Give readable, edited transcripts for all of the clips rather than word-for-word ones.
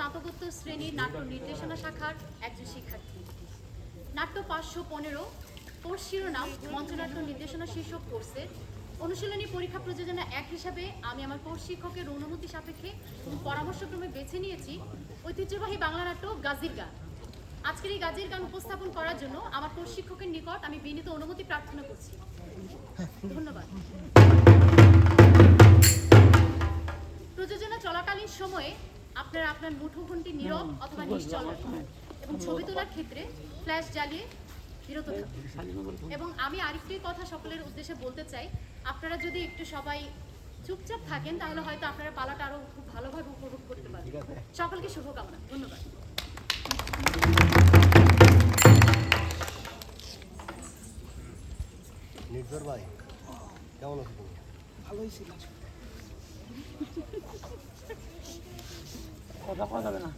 স্নাতকোত্তর শ্রেণীর নাট্য নির্দেশনা শাখার একজন শিক্ষার্থী। নাট্য 515 কোর্স শিরোনাম মঞ্চনাট্য নির্দেশনা শীর্ষক কোর্সের অনুশীলনী পরীক্ষা প্রযোজনা 1 হিসাবে আমি আমার কোর্স শিক্ষকের অনুমতি সাপেক্ষে পরামর্শক্রমে বেছে নিয়েছি ঐতিহ্যবাহী বাংলা নাট্য গাজীর গান। আজকের এই গাজীর গান উপস্থাপন করার জন্য আমার কোর্স শিক্ষকের নিকট আমি বিনীত অনুমতি প্রার্থনা করছি। ধন্যবাদ। প্রযোজনা চলাকালীন সময়ে আপনারা আপনার মুঠোফোনটি নীরব অথবা নিশ্চল এবং ছবি তোলার ক্ষেত্রে ফ্ল্যাশ জ্বালিয়ে বিরত থাকুন। এবং আমি আরেকটি কথা সকলের উদ্দেশ্যে বলতে চাই, আপনারা যদি একটু সবাই চুপচাপ থাকেন তাহলে হয়তো আপনারা পালাটা আরো খুব ভালোভাবে উপভোগ করতে পারবেন। সকলকে শুভকামনা। ধন্যবাদ। নির্ভর ভাই কেমন আছো তুমি? ভালোই ছিল। কথা কওয়া যাবে না।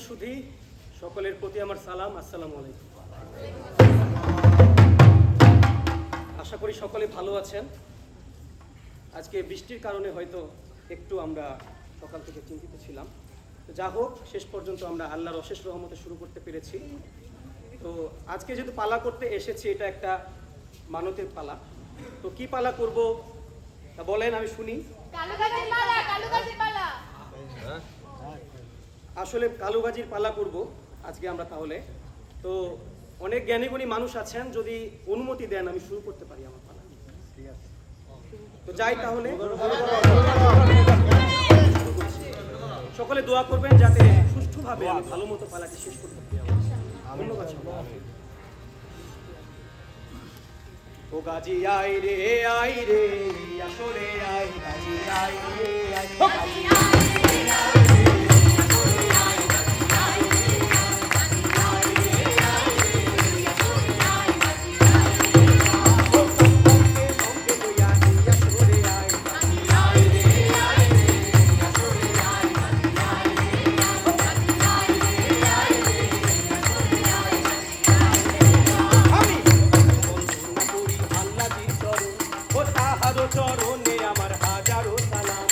সুধী, সকলের প্রতি আমার সালাম, আসসালামু আলাইকুম। আশা করি সকলে ভালো আছেন। আজকে বৃষ্টির কারণে হয়তো একটু আমরা সকাল থেকে চিন্তিত ছিলাম, তো যা হোক শেষ পর্যন্ত আমরা আল্লাহর অশেষ রহমতে শুরু করতে পেরেছি। তো আজকে যেহেতু পালা করতে এসেছি, এটা একটা মানতের পালা। তো কি পালা করব তা বলেন, আমি শুনি। আসলে কালুগাজির পালা করব আজকে আমরা। তাহলে তো অনেক জ্ঞানীগুণী মানুষ আছেন, যদি অনুমতি দেন আমি শুরু করতে পারি আমার পালা। ঠিক আছে। তো যাই তাহলে, সকলে দোয়া করবেন যাতে সুষ্ঠুভাবে আমি ভালো মতো পালাটি শেষ করতে পারি। ধন্যবাদ সবাইকে। ও গাজী আই রে আসরে আই, গাজী আই রে আই, ও গাজী চরণে আমার হাজারো সালাম।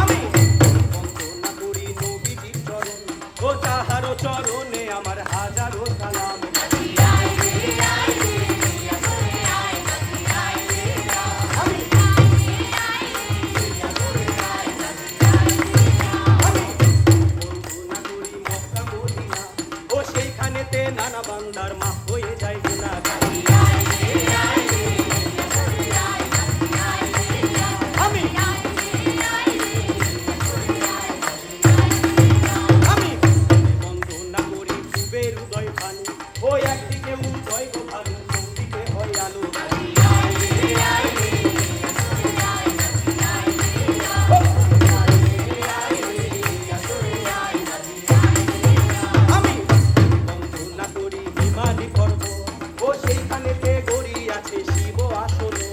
আমি বন্দনা করি নবীজির চরণ, ও তাহারও চরণে আমার